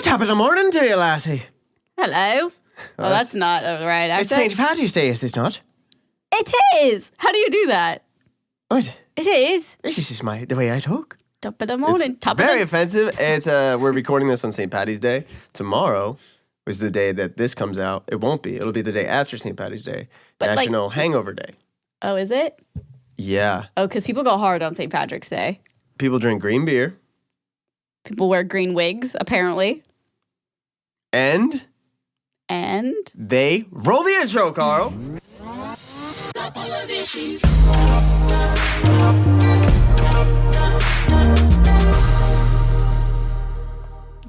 Top of the morning to you, lassie. Hello. Well, that's not a right It's accent. St. Paddy's Day, is it not? It is. How do you do that? What? It is. This is just the way I talk. Top of the morning. It's Top very of the... offensive. It's we're recording this on St. Paddy's Day. Tomorrow is the day that this comes out. It won't be. It'll be the day after St. Paddy's Day. But, National Hangover Day. Oh, is it? Yeah. Oh, because people go hard on St. Patrick's Day. People drink green beer. People wear green wigs, apparently. And they roll the intro, Carl. Couple of issues.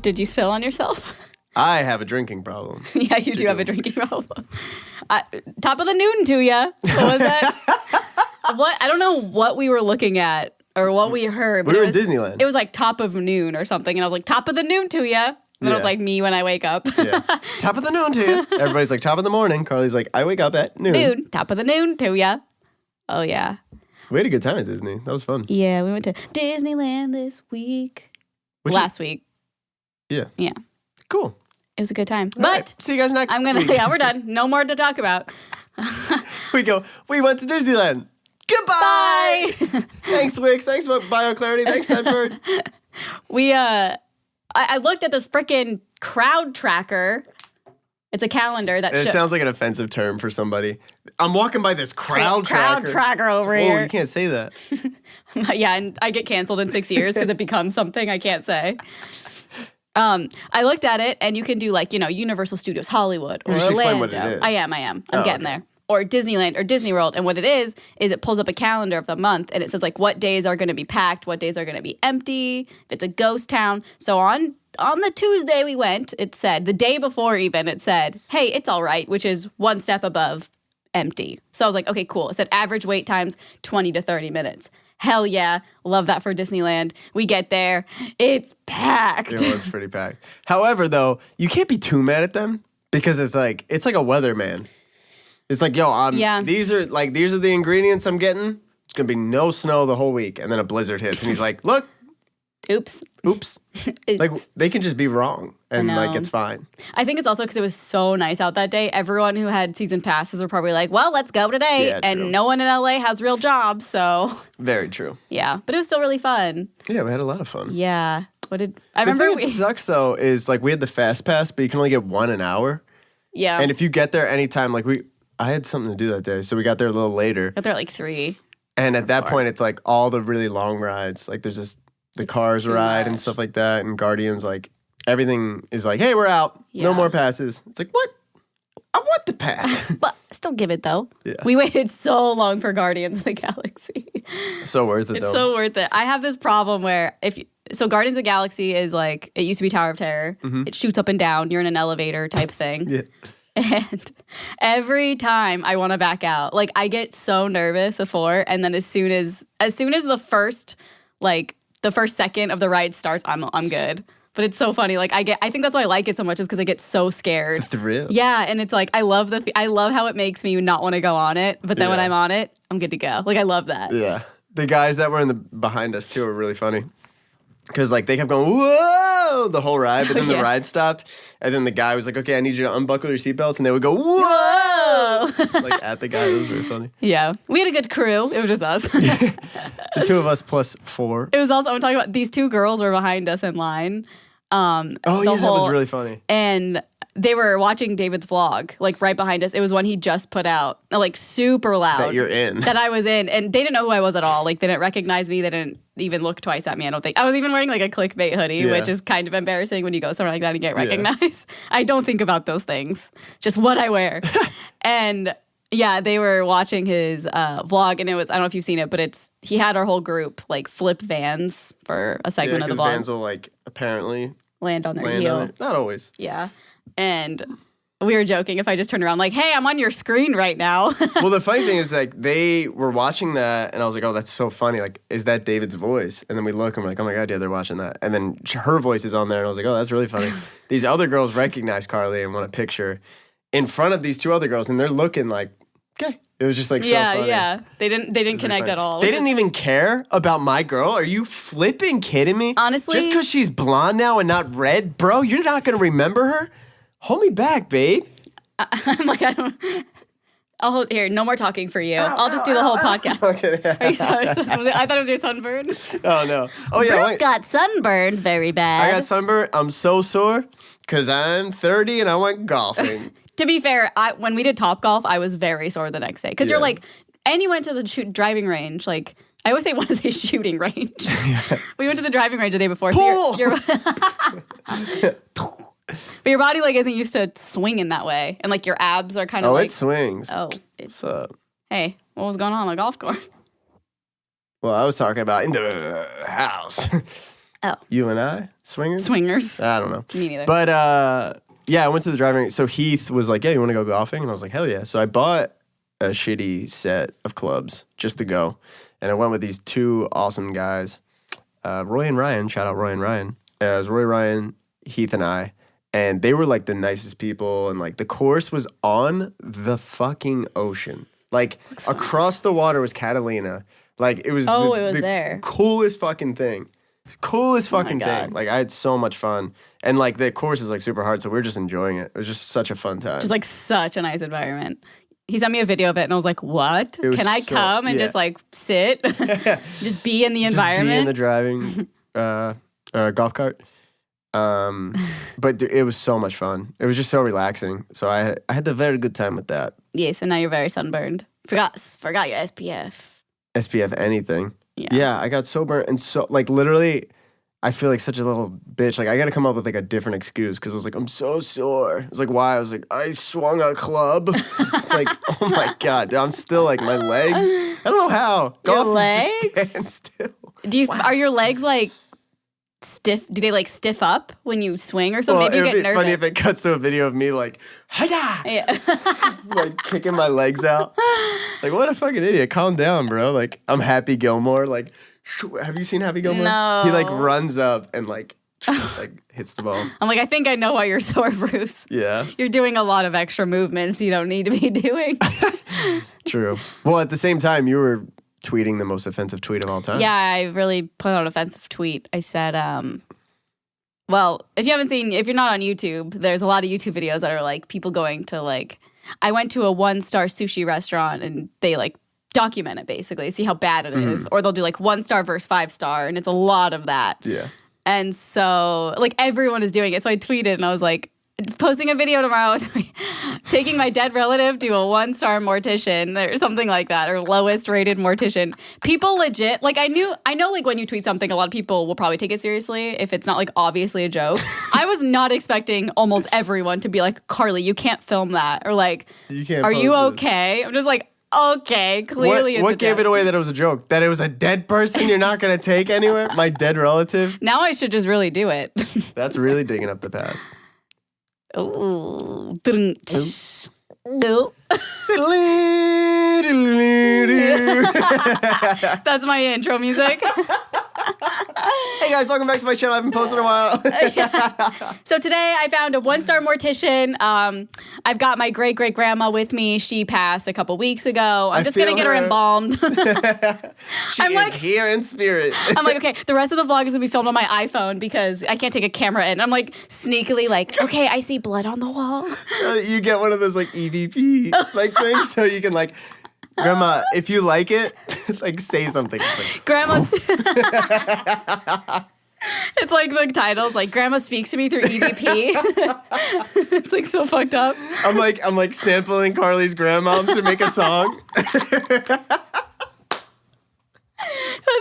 Did you spill on yourself? I have a drinking problem. Yeah, you do have a drinking problem. Top of the noon to ya. What was that? What? I don't know what we were looking at or what we heard. But We were in Disneyland. It was like top of noon or something. And I was like, top of the noon to ya. And it was like me when I wake up. Yeah. Top of the noon to you. Everybody's like, top of the morning. Carly's like, I wake up at noon. Noon. Top of the noon to ya. Oh, yeah. We had a good time at Disney. That was fun. Yeah, we went to Disneyland this week. Last week. Yeah. Yeah. Cool. It was a good time. All But right. See you guys next week. Yeah, we're done. No more to talk about. We went to Disneyland. Goodbye. Bye. Thanks, Wix. Thanks, BioClarity. Thanks, Scentbird. I looked at this freaking crowd tracker. It's a calendar that It sounds like an offensive term for somebody. I'm walking by this crowd tracker over Oh, here. you can't say that. Yeah, and I get canceled in 6 years because it becomes something I can't say. I looked at it, and you can do Universal Studios Hollywood or You should Orlando. explain what it is. I am. I'm getting there. Or Disneyland or Disney World. And what it is it pulls up a calendar of the month, and it says what days are going to be packed, what days are going to be empty, if it's a ghost town. So on the Tuesday we went, it said, the day before even, it said, hey, it's all right, which is one step above empty. So I was like, okay, cool. It said average wait times 20 to 30 minutes. Hell yeah. Love that for Disneyland. We get there. It's packed. It was pretty packed. However, though, you can't be too mad at them because it's like a weatherman. It's like, these are the ingredients I'm getting. It's going to be no snow the whole week. And then a blizzard hits. And he's like, look. Oops. Like, they can just be wrong. And, it's fine. I think it's also because it was so nice out that day. Everyone who had season passes were probably like, well, let's go today. Yeah, and true. no one in LA has real jobs, so. Very true. Yeah. But it was still really fun. Yeah, we had a lot of fun. Yeah. The thing that sucks, though, is, we had the fast pass, but you can only get one an hour. Yeah. And if you get there anytime, I had something to do that day, so we got there a little later. Got there at 3. And at that point, it's all the really long rides. There's just the Cars ride and stuff like that, and Guardians. Everything is hey, we're out. Yeah. No more passes. It's what? I want the pass. But still give it, though. Yeah. We waited so long for Guardians of the Galaxy. So worth it, though. It's so worth it. I have this problem where so Guardians of the Galaxy is it used to be Tower of Terror. Mm-hmm. It shoots up and down. You're in an elevator type thing. Yeah. And every time I want to back out, I get so nervous before, and then as soon as the first second of the ride starts, I'm good. But it's so funny. I think that's why I like it so much is because I get so scared. It's a thrill. Yeah, and it's I love how it makes me not want to go on it, but then when I'm on it, I'm good to go. I love that. Yeah. The guys that were behind us too were really funny. Because they kept going, whoa, the whole ride, but then the ride stopped. And then the guy was like, okay, I need you to unbuckle your seatbelts. And they would go, whoa, at the guy. It was really funny. Yeah. We had a good crew. It was just us. The two of us plus 4. It was also, I'm talking about these 2 girls were behind us in line. That was really funny. And they were watching David's vlog, right behind us. It was one he just put out, super loud. That you're in. That I was in. And they didn't know who I was at all. They didn't recognize me. They didn't even look twice at me, I don't think. I was even wearing, a clickbait hoodie, which is kind of embarrassing when you go somewhere like that and get recognized. I don't think about those things. Just what I wear. And, yeah, they were watching his vlog, and it was, I don't know if you've seen it, but he had our whole group, flip vans for a segment of the vlog. Vans will, apparently land on their heel. Not always. Yeah. And we were joking if I just turned around hey, I'm on your screen right now. Well, the funny thing is they were watching that and I was like, oh, that's so funny. Is that David's voice? And then we look and we're like, oh my God, yeah, they're watching that. And then her voice is on there and I was like, oh, that's really funny. These other girls recognize Carly and want a picture in front of these 2 other girls and they're looking okay. It was just like so Yeah, funny. yeah. They didn't connect at all. They didn't even care about my girl. Are you flipping kidding me? Honestly- just because she's blonde now and not red, bro, you're not gonna remember her. Hold me back, babe. I'm like, I don't. I'll hold here. No more talking for you. I'll just do the whole podcast. Okay. Are you sorry? I thought it was your sunburn. Oh no. Oh yeah. Bruce wait. got sunburned very bad. I got sunburn. I'm so sore because I'm 30 and I went golfing. To be fair, when we did Topgolf, I was very sore the next day because you're Yeah. like, and you went to the driving range. Like I always want to say shooting range. We went to the driving range the day before. Pool! So but your body like isn't used to swinging that way, and like your abs are kind of Oh, like it swings. oh. What's up? Hey, what was going on the golf course? Well, I was talking about in the house. Oh, You and I? Swingers? swingers. I don't know. Me neither. But yeah, I went to the driving range. So Heath was like, yeah, you want to go golfing? And I was like, hell yeah. So I bought a shitty set of clubs just to go. And I went with these two awesome guys, Roy and Ryan. Shout out Roy and Ryan. It was Roy, Ryan, Heath, and I. And they were like the nicest people. And like the course was on the fucking ocean. Like across the water was Catalina. Like it was it was the there. coolest fucking thing. Coolest fucking God. thing. Like I had so much fun. And like the course is like super hard, so we are just enjoying it. It was just such a fun time. Just like such a nice environment. He sent me a video of it, and I was like, "What? It was Can I so- come and yeah. just like sit, just be in the just environment?" be in the driving golf cart. But it was so much fun. It was just so relaxing. So I had a very good time with that. Yes, and now you're very sunburned. Forgot your SPF. SPF anything. Yeah. Yeah, I got so burnt and so like literally I feel like such a little bitch. Like I got to come up with like a different excuse because I was like, I'm so sore. I was like, why? I was like, I swung a club. It's like, oh my god, dude, I'm still like my legs. I don't know how. Golf legs? is just stand still. Are your legs like stiff? Do they like stiff up when you swing or something? Well, Maybe you it would get be nervous. funny if it cuts to a video of me like, hiya, Yeah. like kicking my legs out. Like what a fucking idiot. Calm down, bro. Like I'm Happy Gilmore. Like, have you seen Happy Gilmore? No. He like runs up and like hits the ball. I'm like, I think I know why you're sore, Bruce. Yeah. You're doing a lot of extra movements you don't need to be doing. True. Well, at the same time, you were tweeting the most offensive tweet of all time. Yeah, I really put out an offensive tweet. I said, well, if you're not on YouTube, there's a lot of YouTube videos that are like people going to like, I went to a 1-star sushi restaurant and they like document it basically, see how bad it is. Or they'll do like 1-star versus 5-star, and it's a lot of that. Yeah. And so like everyone is doing it. So I tweeted and I was like, posting a video tomorrow, taking my dead relative to a 1-star mortician or something like that, or lowest rated mortician. People legit, like I know like when you tweet something, a lot of people will probably take it seriously if it's not like obviously a joke. I was not expecting almost everyone to be like, Carly, you can't film that, or like, You can't are you post this. okay? I'm just like, okay, clearly What gave it away that it was a joke? That it was a dead person you're not going to take anywhere? My dead relative? Now I should just really do it. That's really digging up the past. Ooh. Nope. That's my intro music. Hey guys, welcome back to my channel. I haven't posted in a while. So today I found a 1-star mortician. I've got my great-great-grandma with me. She passed a couple weeks ago. I'm just going to feel get her her. embalmed. She I'm is like- here in spirit. I'm like, okay, the rest of the vlog is going to be filmed on my iPhone because I can't take a camera in. I'm like sneakily like, okay, I see blood on the wall. You get one of those like EVP like things so you can like, Grandma, if you like it, like say something. It's like, Grandma's... It's like the title's like Grandma speaks to me through EVP. It's like so fucked up. I'm like sampling Carly's grandma to make a song. That's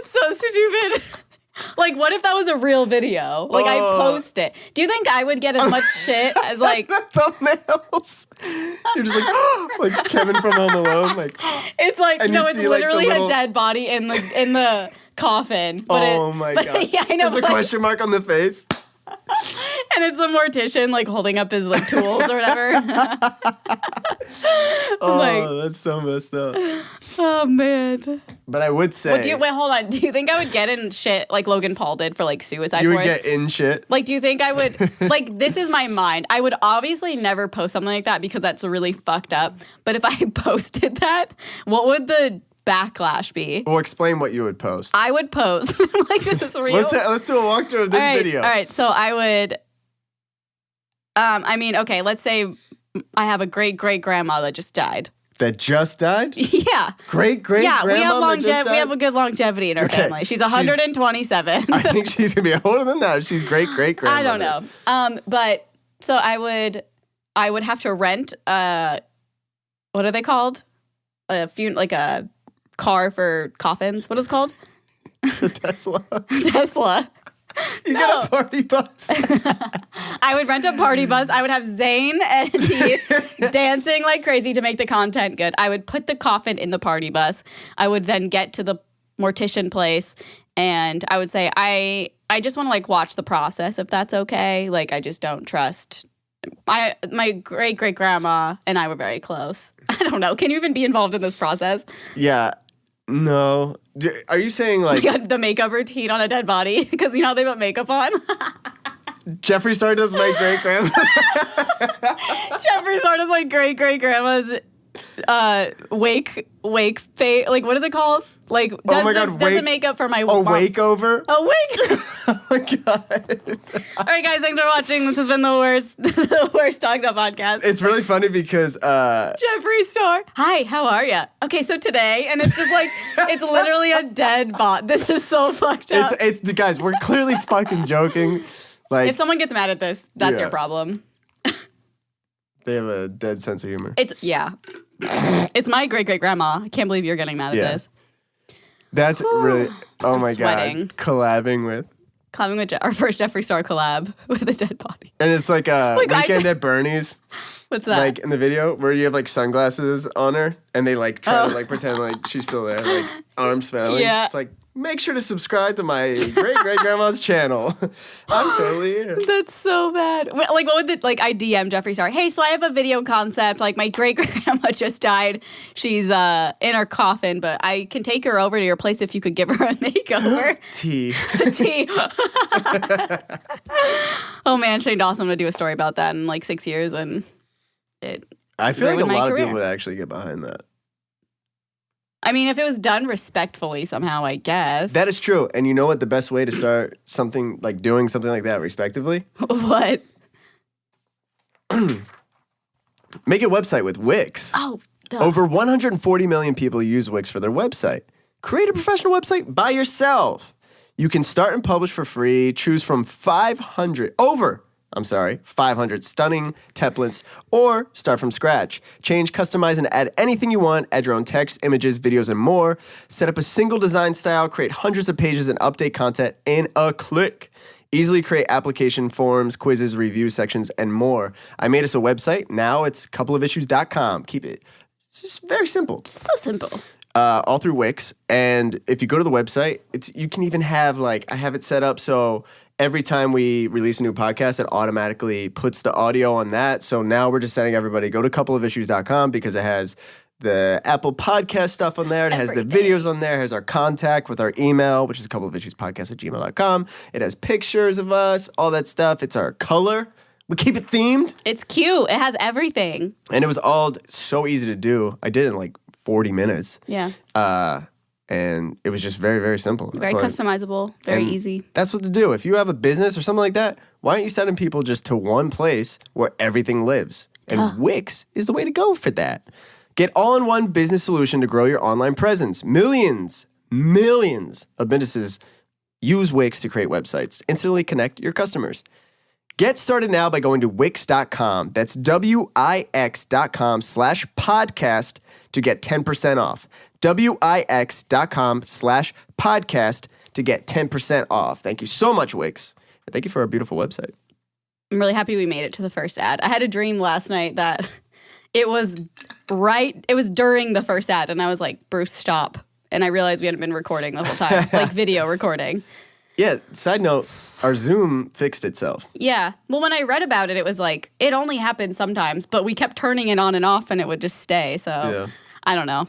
so stupid. Like, what if that was a real video? Like, I post it. Do you think I would get as much shit as like? The thumbnails. You're just like Kevin from Home Alone. Like, It's like And you no, it's see, like, the literally little- a dead body in the coffin. But oh my god. Yeah, I know. There's a but, like, question mark on the face. and it's the mortician like holding up his like tools or whatever. Oh, Like- that's so messed up. Oh man. But I would say Wait, hold on. Do you think I would get in shit like Logan Paul did for like suicide you would forest? get in shit. Like, do you think I would, like, this is my mind. I would obviously never post something like that because that's really fucked up. But if I posted that, what would the backlash be? Well, explain what you would post. I would post, like, this is real. Let's do a walkthrough of this video. All right, so I would, okay, let's say I have a great-great-grandma that just died. That just died? Yeah. Great-great-grandma that just died? We have a good longevity in our family. She's 127. I think she's going to be older than that. She's great-great-grandma. I don't know. But so I would have to rent what are they called? Like a car for coffins. What is it called? Tesla. Tesla. You get a party bus. I would rent a party bus. I would have Zayn and Heath dancing like crazy to make the content good. I would put the coffin in the party bus. I would then get to the mortician place and I would say, I just want to like watch the process if that's okay. Like I just don't trust. My great-great-grandma and I were very close. I don't know. Can you even be involved in this process? Yeah. No. Are you saying like... We got the makeup routine on a dead body because you know how they put makeup on? Jeffree Star does my great-grandma. Jeffree Star does my great-great-grandma's wake face. Like, what is it called? Like, does, does the makeup for my mom. Makeover? A wake. Oh my God. All right, guys, thanks for watching. This has been the worst Talked Up podcast. It's really funny because Jeffree Star. Hi, how are you? Okay, so today, and it's just like it's literally a dead bot. This is so fucked up. It's the guys. We're clearly fucking joking. Like, if someone gets mad at this, that's your problem. They have a dead sense of humor. It's my great-great-grandma. I can't believe you're getting mad at this. That's really, oh my sweating. God. Collabing with our first Jeffree Star collab with a dead body. And it's like a Weekend at Bernie's. What's that? Like in the video where you have like sunglasses on her and they like try to like pretend like she's still there, like arms flailing. Yeah. It's like, make sure to subscribe to my great-great-grandma's channel. I'm totally here. That's so bad. Like, what would I DM Jeffree Star? Hey, so I have a video concept. Like, my great-grandma just died. She's in her coffin, but I can take her over to your place if you could give her a makeover. Tea. Oh, man, Shane Dawson would do a story about that in like 6 years when I feel like a lot career. of people would actually get behind that. I mean, if it was done respectfully somehow, I guess. That is true. And you know what the best way to start something, like doing something like that respectively? What? Make a website with Wix. Oh, duh. Over 140 million people use Wix for their website. Create a professional website by yourself. You can start and publish for free. Choose from 500 stunning templates, or start from scratch. Change, customize, and add anything you want. Add your own text, images, videos, and more. Set up a single design style. Create hundreds of pages and update content in a click. Easily create application forms, quizzes, review sections, and more. I made us a website. Now it's coupleofissues.com. Keep it. It's just very simple. So simple. All through Wix. And if you go to the website, you can even have I have it set up so every time we release a new podcast, it automatically puts the audio on that. So now we're just sending everybody, go to coupleofissues.com because it has the Apple Podcast stuff on there. It has the videos on there. It has our contact with our email, which is coupleofissuespodcast@gmail.com. It has pictures of us, all that stuff. It's our color. We keep it themed. It's cute. It has everything. And it was all so easy to do. I did it in like 40 minutes. Yeah. And it was just very, very simple. Very customizable, very easy. That's what to do. If you have a business or something like that, why aren't you sending people just to one place where everything lives? And Wix is the way to go for that. Get all-in-one business solution to grow your online presence. Millions of businesses use Wix to create websites. Instantly connect your customers. Get started now by going to Wix.com. That's Wix.com/podcast to get 10% off. Wix.com/podcast to get 10% off. Thank you so much, Wix. And thank you for our beautiful website. I'm really happy we made it to the first ad. I had a dream last night that it was during the first ad, and I was like, Bruce, stop. And I realized we hadn't been recording the whole time, like video recording. Yeah, side note, our Zoom fixed itself. Yeah. Well, when I read about it, it was like, it only happened sometimes, but we kept turning it on and off, and it would just stay. So, I don't know.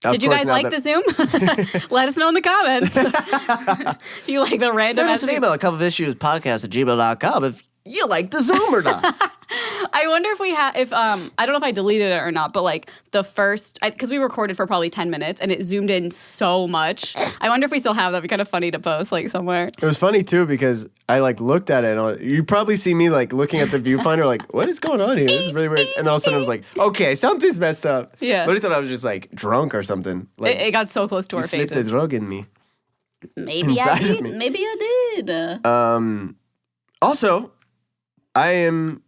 Did you guys like the Zoom? Let us know in the comments. If you like the random Send us an email at coupleofissuespodcast@gmail.com if you like the Zoom or not. I wonder if we have, I don't know if I deleted it or not, but like the first, because we recorded for probably 10 minutes and it zoomed in so much. I wonder if we still have that. It'd be kind of funny to post like somewhere. It was funny too because I like looked at it and you probably see me like looking at the viewfinder like, what is going on here? This is really weird. And then all of a sudden it was like, okay, something's messed up. Yeah. But I thought I was just like drunk or something. Like, It got so close to our you slipped faces. a drug in me. Maybe I inside of did. me. Maybe I did. Also, I am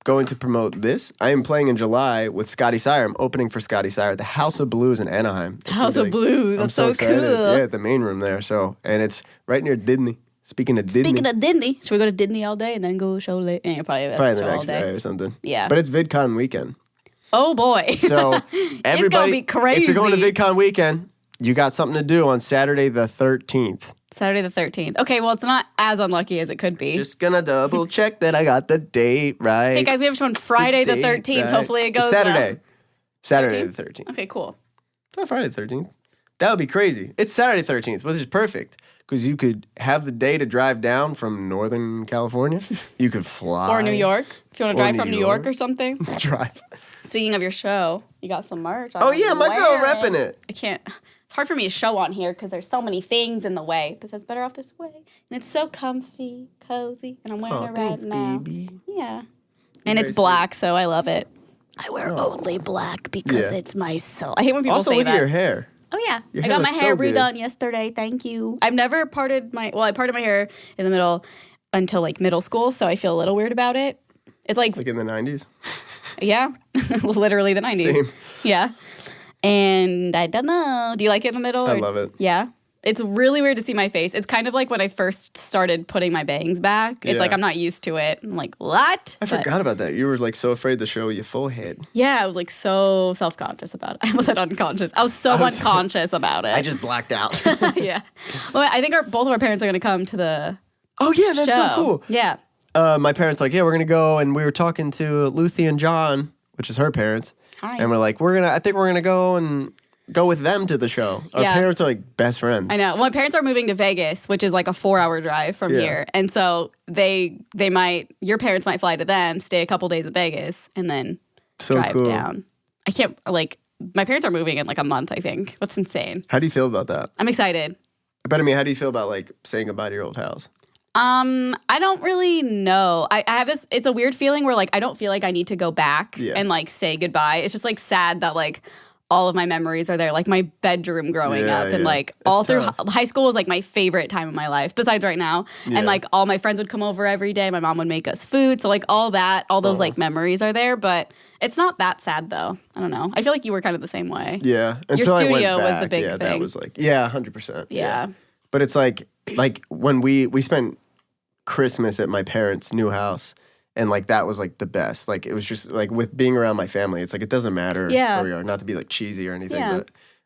going to promote this. I am playing in July with Scotty Sire. I'm opening for Scotty Sire at the House of Blues in Anaheim. That's House gonna of be Blues. I'm That's so so excited. cool. Yeah, at the main room there. So, and it's right near Disney. Speaking of Disney. Speaking of Disney, should we go to Disney all day and then go show late? Yeah, probably probably show the all next day or something. Yeah. But it's VidCon weekend. Oh boy. So everybody, gonna be crazy. if you're going to VidCon weekend, you got something to do on Saturday the 13th. Saturday the 13th. Okay, well, it's not as unlucky as it could be. Just gonna double check that I got the date right. Hey guys, we have a show on Friday the date 13th. right. Hopefully it goes It's Saturday. well. Saturday 13th? the 13th. Okay, cool. It's not Friday the 13th. That would be crazy. It's Saturday 13th, which is perfect because you could have the day to drive down from Northern California. You could fly. Or New York, if you want to Or drive New from New York York. or something. Drive. Speaking of your show, you got some merch. Oh, yeah, my girl repping it. I can't. It's hard for me to show on here because there's so many things in the way. But it's better off this way. And it's so comfy, cozy, and I'm wearing it right thanks, now. baby. Yeah. And very it's black, so I love it. I wear only black because Yeah. it's my soul. I hate when people Also, say look that. at your hair. Oh yeah, Your I hair got my looks hair so good. redone yesterday. Thank you. I've never parted my I parted my hair in the middle until like middle school, so I feel a little weird about it. It's like Like in the 90s. yeah, literally the 90s. Same. Yeah, and I don't know. Do you like it in the middle? I or- love it. Yeah. It's really weird to see my face. It's kind of like when I first started putting my bangs back. It's Yeah. like I'm not used to it. I'm like, what? I But- forgot about that. You were like so afraid to show your full head. Yeah, I was like so self-conscious about it. I almost said unconscious. I was so unconscious about it. I just blacked out. yeah. Well, I think both of our parents are going to come to the Oh, yeah, that's show. so cool. Yeah. My parents like, yeah, we're gonna go, and we were talking to Lucy and John, which is her parents, Hi. and we're like, I think we're gonna go and go with them to the show. Our Yeah. parents are like best friends. I know. Well, my parents are moving to Vegas, which is like a 4-hour drive from Yeah. here. And so your parents might fly to them, stay a couple days in Vegas, and then So drive cool. down. I can't, my parents are moving in like a month, I think. That's insane. How do you feel about that? I'm excited. But I mean, how do you feel about like saying goodbye to your old house? I don't really know. I have this, it's a weird feeling where like I don't feel like I need to go back Yeah. and like say goodbye. It's just like sad that like all of my memories are there, like my bedroom growing Yeah, up and yeah. like It's all through tough. high school was like my favorite time of my life besides right now. Yeah. And like all my friends would come over every day. My mom would make us food. So like all those like memories are there, but it's not that sad though. I don't know. I feel like you were kind of the same way. Yeah, until I went studio was the back, big yeah, that thing. was like 100%. Yeah. But it's like when we spent Christmas at my parents' new house, and like that was like the best. Like it was just like with being around my family, it's like it doesn't matter Yeah. where we are. Not to be like cheesy or anything, Yeah.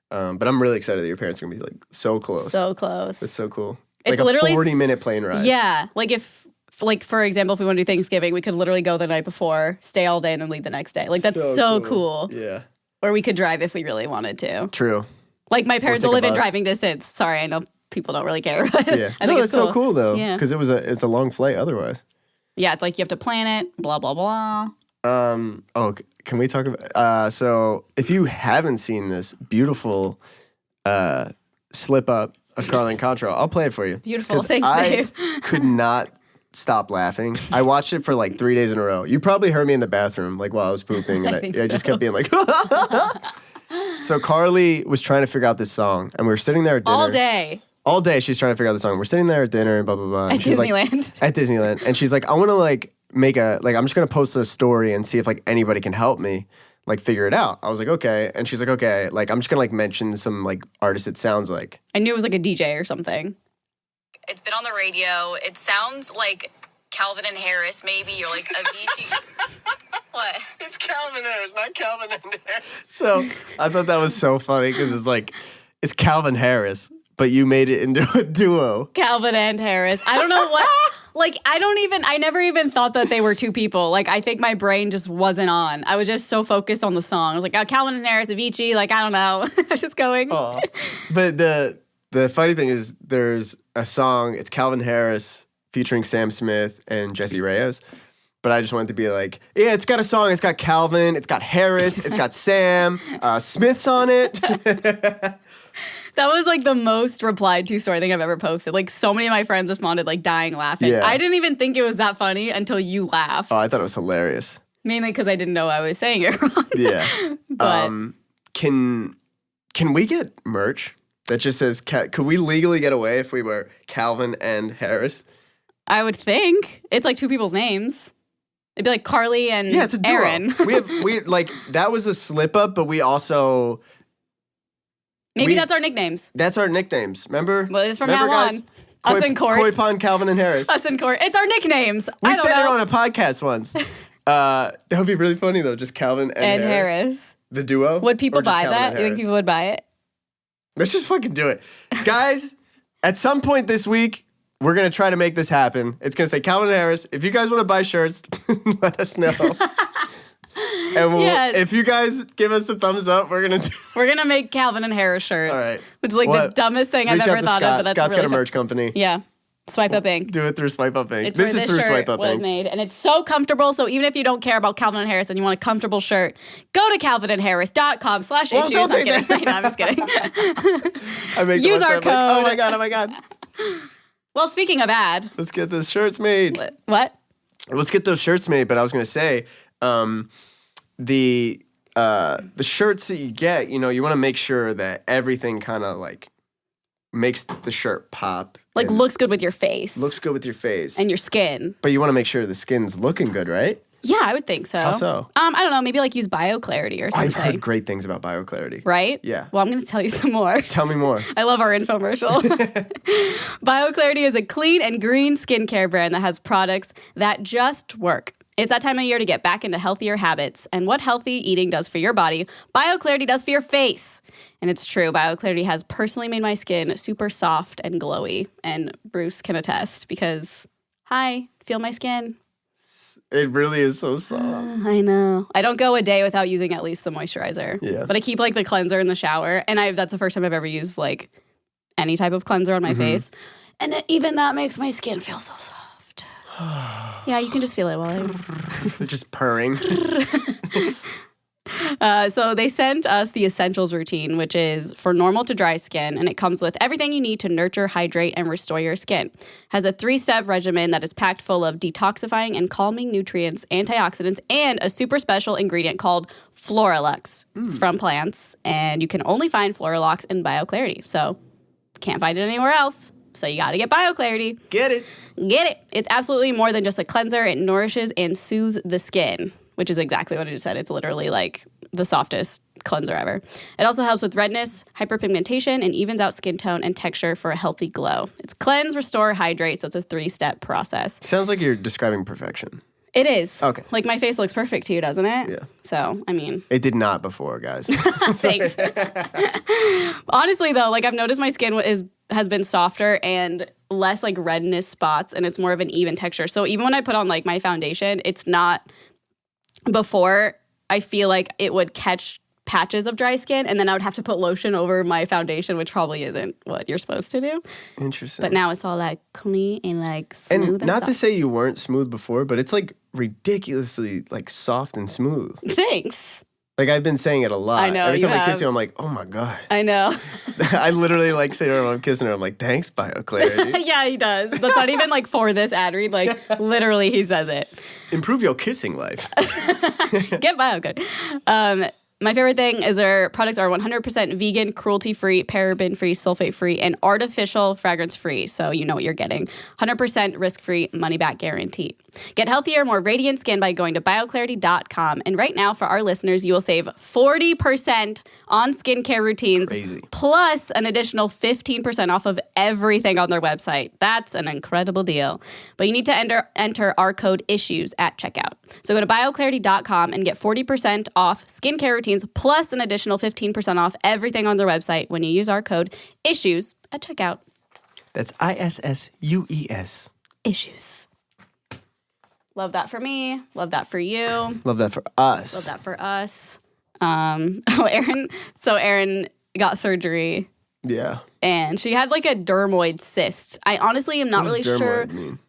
but I'm really excited that your parents are gonna be like so close. So close. That's so cool. It's like literally a 40-minute plane ride. Yeah. Like if like for example, if we want to do Thanksgiving, we could literally go the night before, stay all day, and then leave the next day. Like that's so cool. Yeah. Or we could drive if we really wanted to. True. Like my parents take will a live in bus. driving distance. Sorry, I know people don't really care. But Yeah. I think No, it's that's so cool though. Yeah. Because it's a long flight otherwise. Yeah, it's like you have to plan it, blah, blah, blah. Can we talk about so if you haven't seen this beautiful slip up of Carlin Control, I'll play it for you. Beautiful. 'Cause Thanks, I babe. could not stop laughing. I watched it for like 3 days in a row. You probably heard me in the bathroom like while I was pooping, and I think I just so. kept being like So Carly was trying to figure out this song, and we were sitting there at dinner. All day All day she's trying to figure out the song. We're sitting there at dinner and blah blah blah. and at she's like- Disneyland. at Disneyland, and she's like, I want to like make I'm just gonna post a story and see if like anybody can help me like figure it out. I was like, okay, and she's like, okay, like I'm just gonna like mention some like artist it sounds like. I knew it was like a DJ or something. It's been on the radio. It sounds like Calvin and Harris, maybe, or like Avicii. What? It's Calvin Harris, not Calvin and Harris. So I thought that was so funny because it's like it's Calvin Harris, but you made it into a duo. Calvin and Harris. I don't know what. Like, I never even thought that they were two people. Like, I think my brain just wasn't on. I was just so focused on the song. I was like, oh, Calvin and Harris, Avicii, like, I don't know. I was just going. Aw. But the funny thing is there's a song, it's Calvin Harris featuring Sam Smith and Jesse Reyes. But I just wanted to be like, yeah, it's got a song. It's got Calvin. It's got Harris. It's got Sam. Smith's on it. That was like the most replied to story I think I've ever posted. Like so many of my friends responded like dying laughing. Yeah. I didn't even think it was that funny until you laughed. Oh, I thought it was hilarious. Mainly because I didn't know I was saying it wrong. Yeah. But Can we get merch that just says, could we legally get away if we were Calvin and Harris? I would think. It's like two people's names. It'd be like Carly and Yeah, it's a duo. Aaron. we like, that was a slip up, but we also... Maybe that's our nicknames. That's our nicknames. Remember? Well, it's from Remember, now guys? on. Us and Court. Koi Pond, Calvin, and Harris. Us and Court. It's our nicknames. We I don't said it know. on a podcast once. That would be really funny, though. Just Calvin and Harris. The duo. Would people Or just buy Calvin that? and You think Harris? people would buy it? Let's just fucking do it. Guys, at some point this week, we're going to try to make this happen. It's going to say Calvin and Harris. If you guys want to buy shirts, let us know. And if you guys give us the thumbs up, we're going to make Calvin and Harris shirts. All right. Which is like the dumbest thing I've Reach out ever to thought Scott. of, but that's Scott's really got a fun. merch company. Yeah. Swipe Up Inc. Do it through Swipe Up Inc. It's This where is through shirt Swipe Up was Inc. made, and it's so comfortable. So even if you don't care about Calvin and Harris and you want a comfortable shirt, go to calvinandharris.com/issues. Well, don't I'm say kidding. No, I'm just kidding. I make the Use ones our that I'm like, code. oh my God. Well, speaking of ad, Let's get those shirts made. what? Let's get those shirts made. But I was going to say, the shirts that you get, you want to make sure that everything kind of like makes the shirt pop. Like and looks good with your face. looks good with your face. and your skin. But you want to make sure the skin's looking good, right? Yeah, I would think so. How so? I don't know. Maybe like use BioClarity or something. I've heard great things about BioClarity. Right? Yeah. Well, I'm going to tell you some more. Tell me more. I love our infomercial. BioClarity is a clean and green skincare brand that has products that just work. It's that time of year to get back into healthier habits. And what healthy eating does for your body, BioClarity does for your face. And it's true. BioClarity has personally made my skin super soft and glowy. And Bruce can attest because, hi, feel my skin. It really is so soft. I know. I don't go a day without using at least the moisturizer. Yeah. But I keep like the cleanser in the shower. And that's the first time I've ever used like any type of cleanser on my face. And even that makes my skin feel so soft. Yeah, you can just feel it while I... Just purring. So they sent us the Essentials routine, which is for normal to dry skin, and it comes with everything you need to nurture, hydrate, and restore your skin. Has a 3-step regimen that is packed full of detoxifying and calming nutrients, antioxidants, and a super special ingredient called Floralux. It's from plants, and you can only find Floralux in BioClarity. So can't find it anywhere else. So you got to get BioClarity. Get it. Get it. It's absolutely more than just a cleanser. It nourishes and soothes the skin, which is exactly what I just said. It's literally like the softest cleanser ever. It also helps with redness, hyperpigmentation, and evens out skin tone and texture for a healthy glow. It's cleanse, restore, hydrate, so it's a 3-step process. Sounds like you're describing perfection. It is. Okay. Like my face looks perfect to you, doesn't it? Yeah. So, I mean, It did not before, guys. thanks. Honestly, though, like I've noticed my skin has been softer and less like redness spots, and it's more of an even texture. So even when I put on like my foundation, it's not before I feel like it would catch patches of dry skin, and then I would have to put lotion over my foundation, which probably isn't what you're supposed to do. Interesting. But now it's all like clean and like smooth. And not to soft. say you weren't smooth before, but it's like ridiculously like soft and smooth. Thanks. Like I've been saying it a lot. I know, Every you time I kiss have. you, I'm like, oh my God. I know. I literally like say to her when I'm kissing her, I'm like, thanks, BioClarity. Yeah, he does. That's not even like for this ad read. Like literally, he says it. Improve your kissing life. Get BioClarity. My favorite thing is their products are 100% vegan, cruelty-free, paraben-free, sulfate-free, and artificial fragrance-free. So you know what you're getting. 100% risk-free, money-back guarantee. Get healthier, more radiant skin by going to bioclarity.com. And right now, for our listeners, you will save 40% on skincare routines, Crazy. plus an additional 15% off of everything on their website. That's an incredible deal. But you need to enter our code ISSUES at checkout. So go to bioclarity.com and get 40% off skincare routines, plus an additional 15% off everything on their website when you use our code ISSUES at checkout. That's ISSUES. issues. Love that for me. Love that for you. Love that for us. Love that for us. Erin got surgery. Yeah. And she had like a dermoid cyst. I honestly am not really sure. Mean?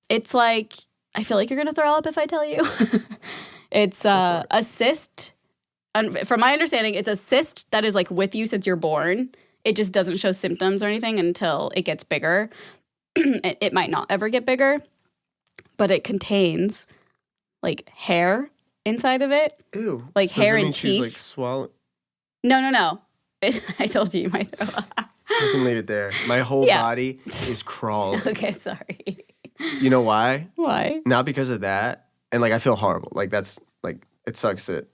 It's like, I feel like you're going to throw up if I tell you. It's a cyst. From my understanding, it's a cyst that is like with you since you're born. It just doesn't show symptoms or anything until it gets bigger. It might not ever get bigger, but it contains like hair inside of it. Ew. Like so hair does that and mean teeth. She's like swallow. No. I told you might throw up. You can leave it there. My whole body is crawling. Okay, sorry. You know why? Why? Not because of that. And like I feel horrible. Like that's like it sucks that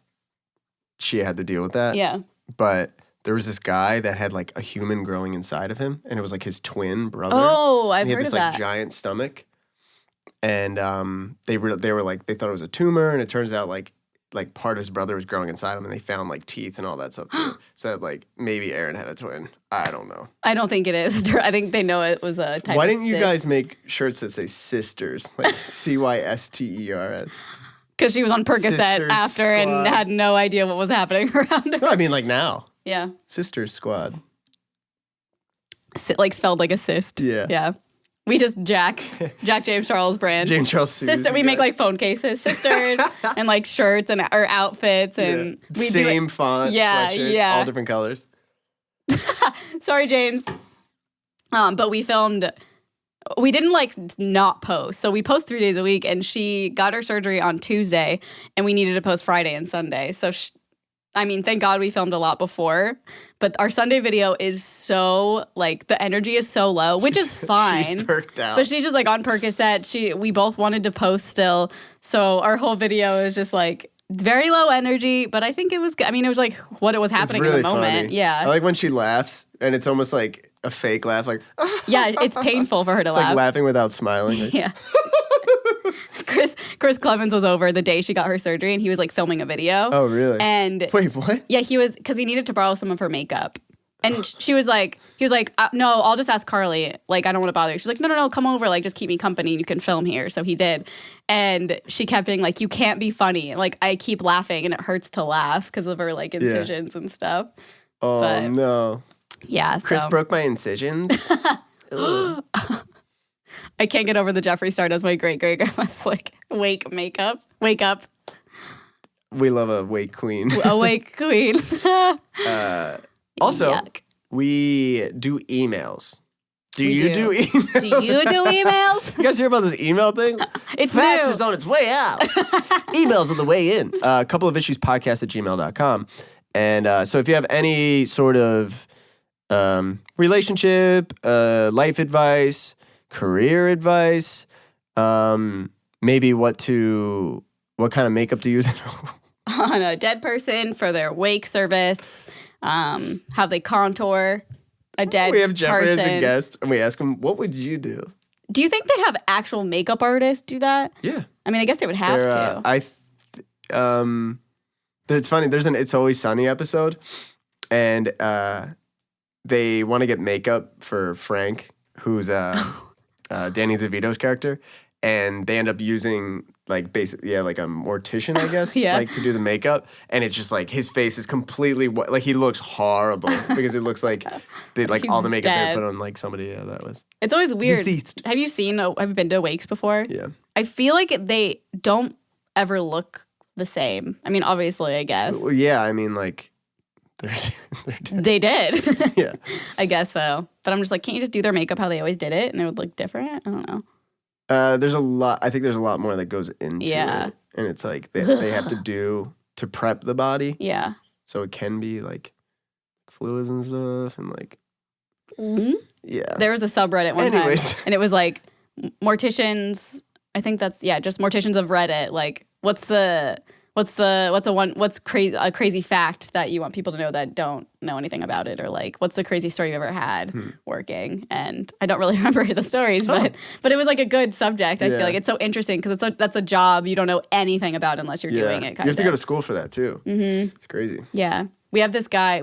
she had to deal with that. Yeah. But there was this guy that had like a human growing inside of him, and it was like his twin brother. Oh, I've and he had heard this of like that. giant stomach. And they were like they thought it was a tumor, and it turns out like part of his brother was growing inside him, and they found like teeth and all that stuff too. So like maybe Aaron had a twin. I don't know. I don't think it is. I think they know it was a type Why of didn't you cyst. guys make shirts that say sisters, like Cysters? Because she was on Percocet Sisters after Squad. and had no idea what was happening around her. No, I mean like now. Yeah. Sisters Squad. Like spelled like a cyst. Yeah. Yeah. We just Jack James Charles brand. James Charles Suze, Sister, we you make guys. like phone cases, sisters, and like shirts and or outfits, and we do Same it. font, Yeah, sweatshirts, yeah. all different colors. Sorry, James. But we filmed. We didn't like not post, so we post 3 days a week. And she got her surgery on Tuesday, and we needed to post Friday and Sunday. So, thank God we filmed a lot before. But our Sunday video is so like the energy is so low, which is fine. She's perked out. But she's just like on Percocet. We both wanted to post still, so our whole video is just like very low energy. But I think it was good. I mean, it was like what it was happening really in the moment. funny. Yeah, I like when she laughs, and it's almost like a fake laugh, like yeah. It's painful for her to it's laugh. like laughing without smiling. Like, Yeah. Chris Clemens was over the day she got her surgery, and he was like filming a video. oh, really? And Wait, what? yeah, he was because he needed to borrow some of her makeup. And he was like, no, I'll just ask Carly. Like, I don't want to bother you. She's like, no, come over. Like, just keep me company and you can film here. So he did. And she kept being like, you can't be funny. Like, I keep laughing and it hurts to laugh because of her like incisions and stuff. Oh, But- no. Yeah. Chris so broke my incisions. Ugh. I can't get over the Jeffree Star does my great grandma's like, wake up, We love a wake queen. awake queen. Also, Yuck. we do emails. Do We you do. do emails? Do you do emails? You guys hear about this email thing? It's Fax new. is on its way out. Emails on the way in. A couple of issues podcast at gmail.com. And so if you have any sort of relationship, life advice, career advice, maybe what kind of makeup to use. On a dead person for their wake service, how they contour a dead We have Jeffrey person. as a guest, and we ask him, what would you do? Do you think they have actual makeup artists do that? Yeah. I mean, I guess they would have to. It's funny. There's an It's Always Sunny episode, and they want to get makeup for Frank, who's Danny DeVito's character, and they end up using like like a mortician, I guess, Yeah. like to do the makeup, and it's just like his face is completely like he looks horrible because it looks like all the makeup dead. they put on like somebody that was It's always weird. deceased. Have you been to wakes before? Yeah. I feel like they don't ever look the same. I mean, obviously, I guess. Well, yeah, I mean like they're dead. They did. Yeah. I guess so. But I'm just like, can't you just do their makeup how they always did it and it would look different? I don't know. There's a lot. I think there's a lot more that goes into Yeah. it, and it's like they have to do to prep the body, Yeah. so it can be like fluids and stuff, and like yeah. There was a subreddit one Anyways. time, and it was like morticians. I think that's just morticians of Reddit. Like, what's a crazy fact that you want people to know that don't know anything about it, or like what's the crazy story you've ever had working? And I don't really remember the stories, but it was like a good subject. I feel Yeah. like it's so interesting because that's a job you don't know anything about unless you're Yeah. doing it. You Kind have to go to school for that too. Mm-hmm. It's crazy. Yeah. We had this guy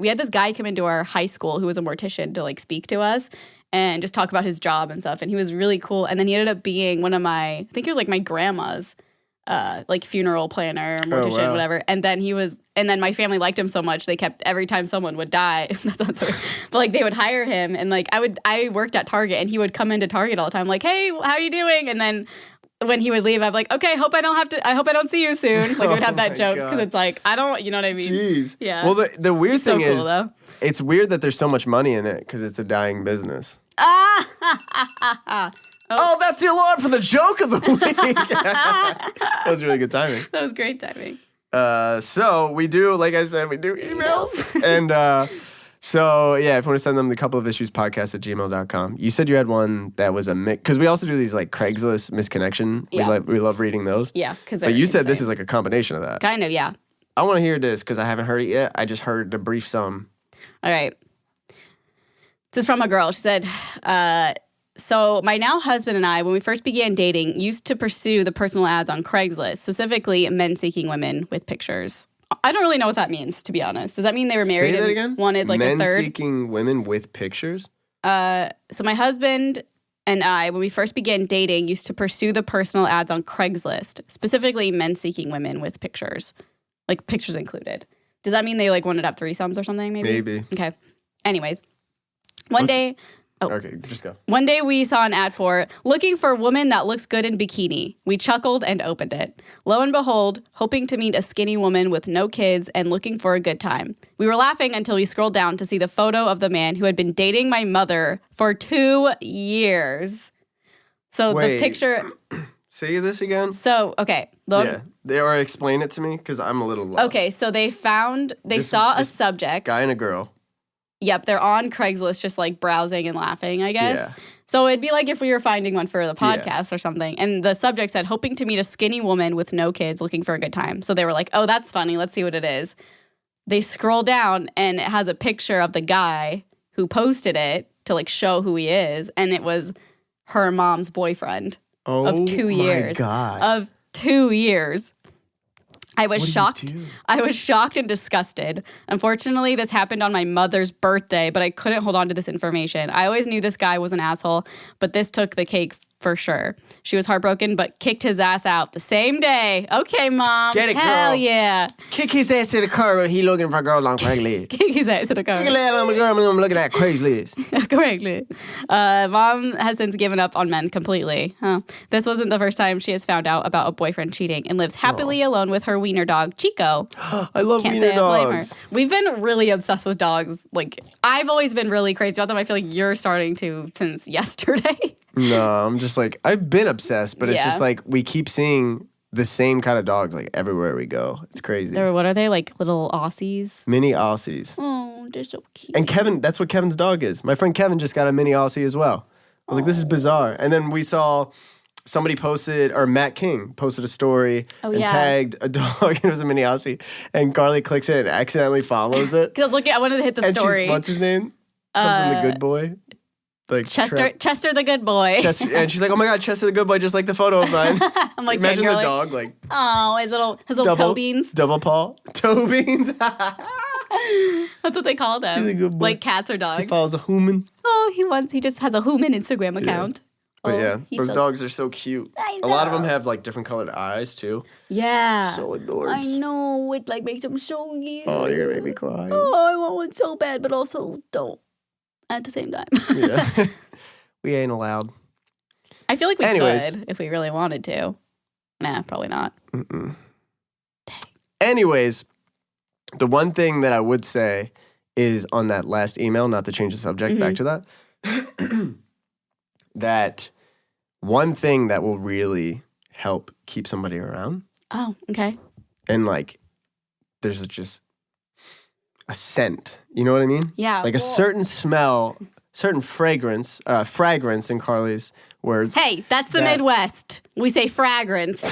come into our high school who was a mortician to like speak to us. and just talk about his job and stuff. And he was really cool. And then he ended up being one of I think he was like my grandma's like funeral planner, mortician, whatever. And then my family liked him so much they kept every time someone would die. That sounds so weird, but like they would hire him, and like I worked at Target, and he would come into Target all the time, like, hey, how are you doing? And then when he would leave, I'm like, okay, I hope I don't see you soon. Like I would have that joke because it's like I don't, you know what I mean? Jeez. Yeah. Well, the weird thing cool, is, though. It's weird that there's so much money in it because it's a dying business. Oh, that's the alarm for the joke of the week. That was really good timing. That was great timing. So we do, like I said, we do emails. And so, yeah, if you want to send them the couple of issues podcast@gmail.com. You said you had one that was a mix, because we also do these like Craigslist misconnection. Yeah. We love reading those. Yeah. But you said this is like a combination of that. Kind of, yeah. I want to hear this because I haven't heard it yet. I just heard the brief sum. All right. This is from a girl. She said, so my now husband and I, when we first began dating, used to pursue the personal ads on Craigslist, specifically men seeking women with pictures. I don't really know what that means, to be honest. Does that mean they were married Say that and again? wanted like men a third? Men seeking women with pictures? So my husband and I, when we first began dating, used to pursue the personal ads on Craigslist, specifically men seeking women with pictures, like pictures included. Does that mean they like wanted to have threesomes or something? Maybe. Okay. Anyways, one day. Oh. Okay, just go. One day we saw an ad for looking for a woman that looks good in bikini. We chuckled and opened it. Lo and behold, hoping to meet a skinny woman with no kids and looking for a good time. We were laughing until we scrolled down to see the photo of the man who had been dating my mother for 2 years. So Wait. the picture... Say this again? So, okay. Yeah. Or explain it to me, because I'm a little lost. Okay, so they saw a subject. Guy and a girl. Yep, they're on Craigslist just like browsing and laughing, I guess. Yeah. So it'd be like if we were finding one for the podcast or something. And the subject said, hoping to meet a skinny woman with no kids looking for a good time. So they were like, oh, that's funny. Let's see what it is. They scroll down and it has a picture of the guy who posted it to like show who he is. And it was her mom's boyfriend of 2 years. Oh my God. Of 2 years. I was shocked. do? I was shocked and disgusted. Unfortunately, this happened on my mother's birthday, but I couldn't hold on to this information. I always knew this guy was an asshole, but this took the cake for sure. She was heartbroken, but kicked his ass out the same day. Okay, Mom. Get it, Hell girl. yeah. Kick his ass to the curb when he looking for a girl on Craigslist. Kick his ass to the car. Kick his ass on the girl when I'm looking at Craigslist. Correctly. Mom has since given up on men completely. Huh. This wasn't the first time she has found out about a boyfriend cheating and lives happily alone with her wiener dog, Chico. I love Can't wiener say I blame her. dogs. We've been really obsessed with dogs. Like, I've always been really crazy about them. I feel like you're starting to since yesterday. No, I'm just like, I've been obsessed, but it's Yeah. just like we keep seeing the same kind of dogs like everywhere we go. It's crazy. What are they? Like little Aussies? Mini Aussies. Oh, they're so cute. And Kevin, that's what Kevin's dog is. My friend Kevin just got a mini Aussie as well. I was like, this is bizarre. And then we saw somebody posted, or Matt King posted a story and tagged a dog, and it was a mini Aussie. And Carly clicks it and accidentally follows it. Because I wanted to hit the And story. what's his name? Something the good boy? Like Chester the good boy. Chester, and she's like, oh my God, Chester the good boy, just like the photo of mine. I'm like, Imagine the fangirling. dog, like, Oh, his little toe beans. double paw. Toe beans. That's what they call them. He's a good boy. Like cats or dogs. He follows a human. Oh, he just has a human Instagram account. But Oh, yeah, he's those so- dogs are so cute. I A lot of know. them have like different colored eyes too. Yeah. So adorbs. I know. It like makes them so cute. Oh, you're gonna make me cry. Oh, I want one so bad, but also don't at the same time. Yeah. We ain't allowed. I feel like we Anyways. could if we really wanted to. Nah, probably not. Anyways, the one thing that I would say is on that last email, not to change the subject, back to that, that one thing that will really help keep somebody around, Oh, okay. and like there's just a scent, you know what I mean? Yeah. Like a certain smell, certain fragrance in Carly's words. Hey, that's the that- Midwest. We say fragrance.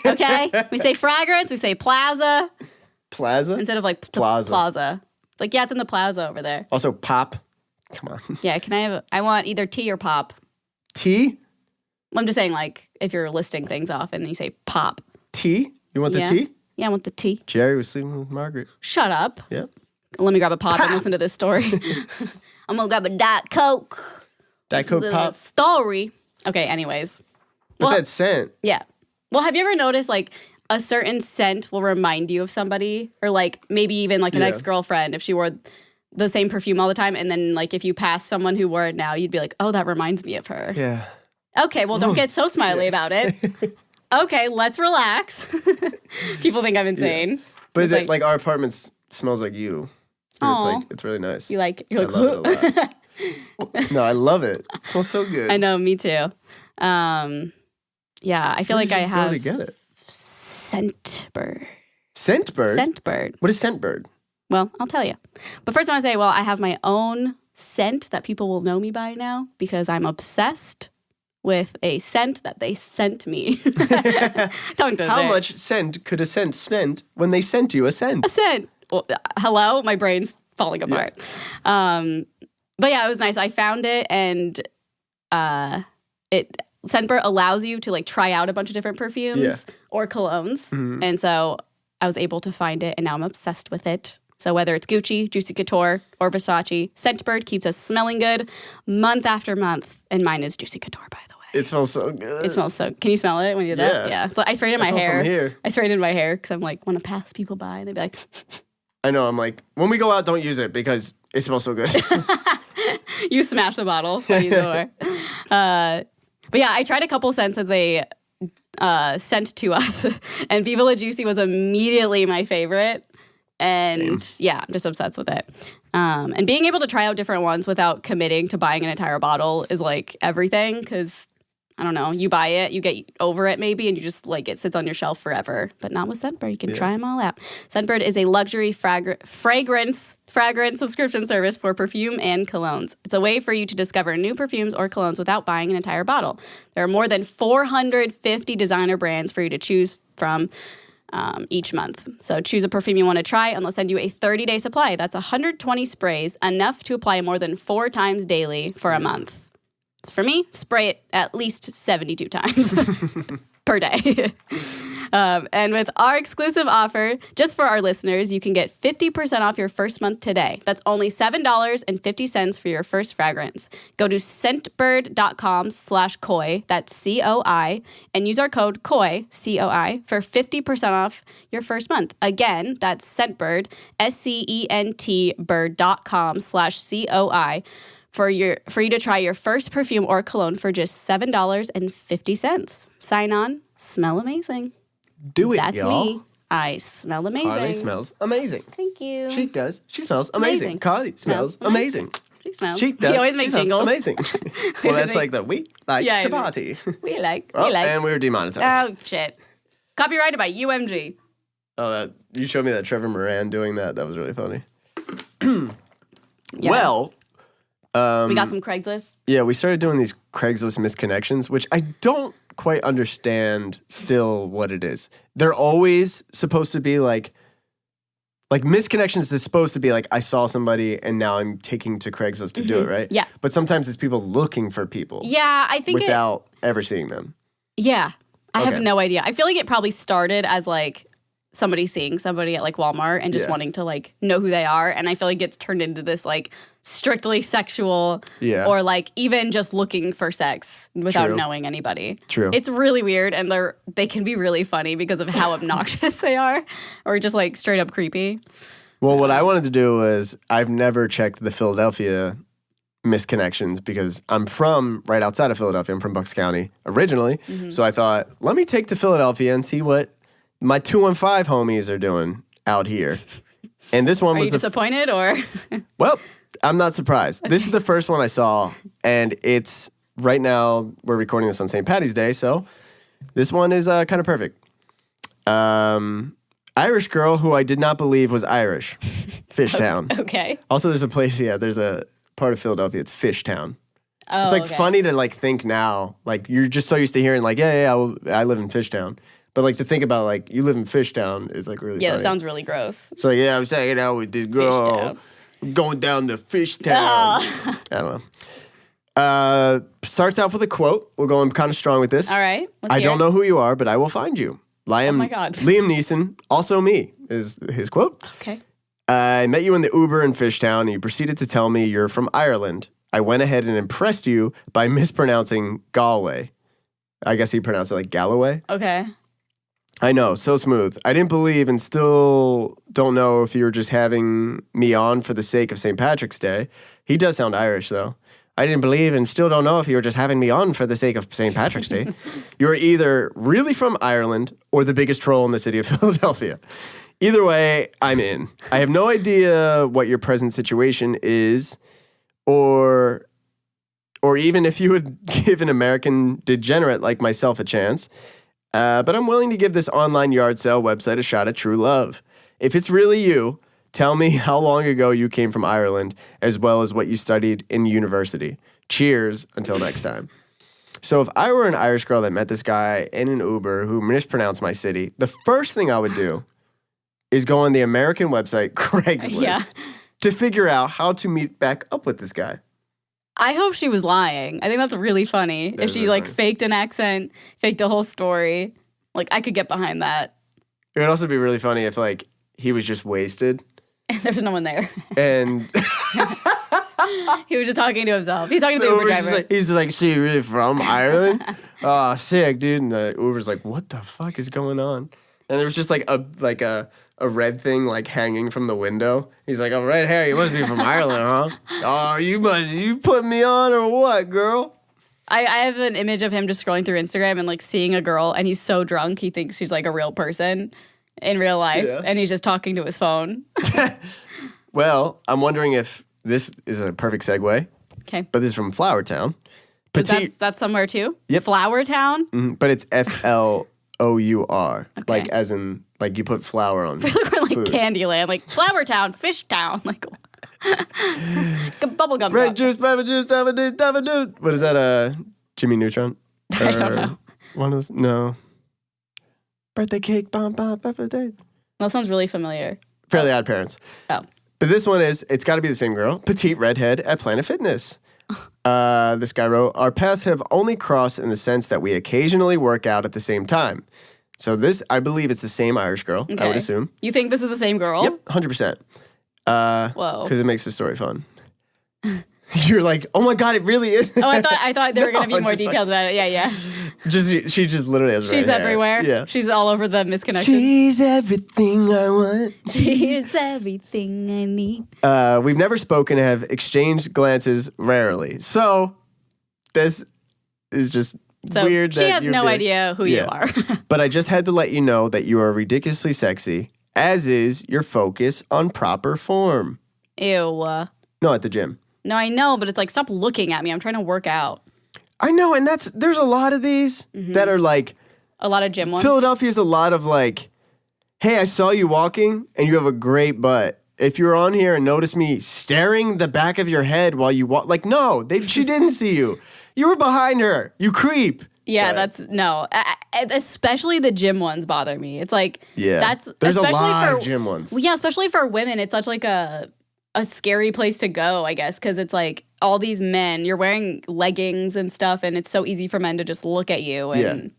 Okay? We say fragrance, we say plaza Plaza? instead of like Plaza. plaza. It's like, yeah, it's in the plaza over there. Also pop. Come on. Yeah, I want either tea or pop. Tea? I'm just saying, like, if you're listing things off and you say pop. Tea? You want Yeah. the tea? Yeah, I want the tea. Jerry was sleeping with Margaret. Shut up. Yep. Let me grab a pop and listen to this story. I'm gonna grab a Diet Coke. Diet Coke pop. Story. Okay, anyways. But Well, that scent. yeah. Well, have you ever noticed like a certain scent will remind you of somebody, or like maybe even like an Yeah. ex-girlfriend if she wore the same perfume all the time, and then like if you passed someone who wore it now, you'd be like, oh, that reminds me of her. Yeah. Okay, well, don't get so smiley about it. Okay, let's relax. People think I'm insane. But It's is it, like our apartment smells like you. And Aw. it's really nice. you're like, I love it a lot. No, I love it. It smells so good. I know, me too. Yeah, I feel Where like did I you go have to get it. Scentbird. Scentbird? Scentbird. What is Scentbird? Well, I'll tell you. But first I want to say, well, I have my own scent that people will know me by now because I'm obsessed with a scent that they sent me. Tongue twister. How much scent could a scent spend when they sent you a scent? A scent. Well, hello? My brain's falling apart. But yeah, it was nice. I found it, and Scentbird allows you to like try out a bunch of different perfumes or colognes. And so I was able to find it, and now I'm obsessed with it. So whether it's Gucci, Juicy Couture, or Versace, Scentbird keeps us smelling good month after month. And mine is Juicy Couture, by the way. It smells so good. It smells so. Can you smell it when you do that? Yeah. So I sprayed it in my smell hair. from here. I sprayed it in my hair because I'm like, want to pass people by, and they'd be like, I know. I'm like, when we go out, don't use it because it smells so good. you smash the bottle when you door. But yeah, I tried a couple scents that they sent to us, and Viva La Juicy was immediately my favorite. And yeah, I'm just obsessed with it. And being able to try out different ones without committing to buying an entire bottle is like everything, because I don't know, you buy it, you get over it maybe, and you just like it sits on your shelf forever. But not with Scentbird. You can try them all out. Scentbird is a luxury fragrance subscription service for perfume and colognes. It's a way for you to discover new perfumes or colognes without buying an entire bottle. There are more than 450 designer brands for you to choose from each month. So choose a perfume you want to try, and they'll send you a 30-day supply. That's 120 sprays, enough to apply more than 4 times daily for a month. For me, spray it at least 72 times per day. And with our exclusive offer, just for our listeners, you can get 50% off your first month today. That's only $7.50 for your first fragrance. Go to scentbird.com/koi, that's COI, and use our code KOI, COI, for 50% off your first month. Again, that's Scentbird, SCENT bird.com/COI. For you to try your first perfume or cologne for just $7.50. Sign on, smell amazing. Do it, That's y'all. me. I smell amazing. Carly smells amazing. Thank you. She does. She smells amazing. Amazing. Carly smells Smells amazing. She smells. She does. He always She makes smells jingles. amazing. Well, that's like the we like Yeah, to I know. party. We like. Oh, we like. and we were demonetized. Oh, shit. Copyrighted by UMG. Oh, you showed me that Trevor Moran doing that. That was really funny. Yeah. Well, we got some Craigslist. yeah, we started doing these Craigslist misconnections, which I don't quite understand still what it is. They're always supposed to be like misconnections is supposed to be like, I saw somebody and now I'm taking to Craigslist to do it, right? Yeah. But sometimes it's people looking for people Yeah, I think without ever seeing them. Yeah. I have Okay. no idea. I feel like it probably started as like somebody seeing somebody at like Walmart and just Yeah. wanting to like know who they are. And I feel like it's turned into this like strictly sexual Yeah. or like even just looking for sex without True. knowing anybody. True. It's really weird, and they can be really funny because of how obnoxious they are, or just like straight up creepy. Well, what I wanted to do was I've never checked the Philadelphia misconnections because I'm from right outside of Philadelphia. I'm from Bucks County originally. So I thought, let me take to Philadelphia and see what my 215 homies are doing out here. And this one Are was you disappointed or? well, I'm not surprised. This is the first one I saw, and it's right now we're recording this on St. Patty's Day, so this one is kind of perfect. Irish girl who I did not believe was Irish. Fishtown. Okay. Also, there's a place, there's a part of Philadelphia, it's Fishtown. Oh, It's like okay. funny to like think now, like you're just so used to hearing like, I live in Fishtown. But like to think about like you live in Fishtown is like really Yeah, funny. that sounds really gross. So yeah, I was hanging out with this girl, Fishtown. going down to Fishtown. Oh. I don't know. Starts off with a quote. We're going kind of strong with this. All right. Let's I hear don't it. know who you are, but I will find you. Oh my God. Liam Neeson, also me, is his quote. Okay. I met you in the Uber in Fishtown, and you proceeded to tell me you're from Ireland. I went ahead and impressed you by mispronouncing Galway. I guess he pronounced it like Galloway. Okay. I know, so smooth. I didn't believe and still don't know if you were just having me on for the sake of St. Patrick's Day. He does sound Irish, though. I didn't believe and still don't know if you were just having me on for the sake of St. Patrick's Day. You're either really from Ireland or the biggest troll in the city of Philadelphia. Either way, I'm in. I have no idea what your present situation is or even if you would give an American degenerate like myself a chance. But I'm willing to give this online yard sale website a shot at true love. If it's really you, tell me how long ago you came from Ireland, as well as what you studied in university. Cheers, until next time. So if I were an Irish girl that met this guy in an Uber who mispronounced my city, the first thing I would do is go on the American website, Craigslist, to figure out how to meet back up with this guy. I hope she was lying. I think that's really funny. If she really like funny. faked an accent, faked a whole story, like I could get behind that. It would also be really funny if like he was just wasted And there was no one there. and He was just talking to himself. He's talking to the Uber driver. he's just like, so you really from Ireland? Oh, sick, dude. And the Uber's like, what the fuck is going on? And there was just like a red thing like hanging from the window. He's like, oh, red hair, you must be from Ireland, huh? Oh, you put me on or what, girl? I have an image of him just scrolling through Instagram and like seeing a girl, and he's so drunk he thinks she's like a real person in real life, Yeah. and he's just talking to his phone. Well, I'm wondering if this is a perfect segue, Okay, but this is from Flower Town. but Petite, that's somewhere too. Yep. Flower Town. but it's FLOUR, Okay. like as in like you put flour on. We're like food. Candyland, like Flower Town, Fish Town, like bubblegum. Red drop. juice, baby juice, dabba-doo. What is that? Jimmy Neutron? I don't Or know. One of those? No. Birthday cake, bomb, birthday. That sounds really familiar. Fairly Odd Parents. Oh, But this one it's got to be the same girl. Petite redhead at Planet Fitness. This guy wrote, our paths have only crossed in the sense that we occasionally work out at the same time. So this, I believe it's the same Irish girl, I would okay. assume. You think this is the same girl? Yep, 100%. Whoa. Because it makes the story fun. You're like, oh my God, it really is. Oh, I thought there were going to No, be more just like- details about it. Yeah. She just literally has She's red hair. everywhere. Yeah. She's all over the misconnection. She's everything I want. She's everything I need. We've never spoken, have exchanged glances rarely. So this is just So weird. she that has you're no being- idea who you are. But I just had to let you know that you are ridiculously sexy, as is your focus on proper form. Ew. No, at the gym. No, I know, but it's like, stop looking at me. I'm trying to work out. I know, and there's a lot of these that are like, A lot of gym ones. Philadelphia's a lot of like, hey, I saw you walking and you have a great butt. If you're on here and notice me staring the back of your head while you walk, like, no, she didn't see you. You were behind her. You creep. Yeah, Sorry. that's no. Especially the gym ones bother me. It's like, Yeah. that's There's a especially lot for of gym ones. Well, yeah, especially for women, it's such like a scary place to go, I guess, because it's like all these men. You're wearing leggings and stuff, and it's so easy for men to just look at you and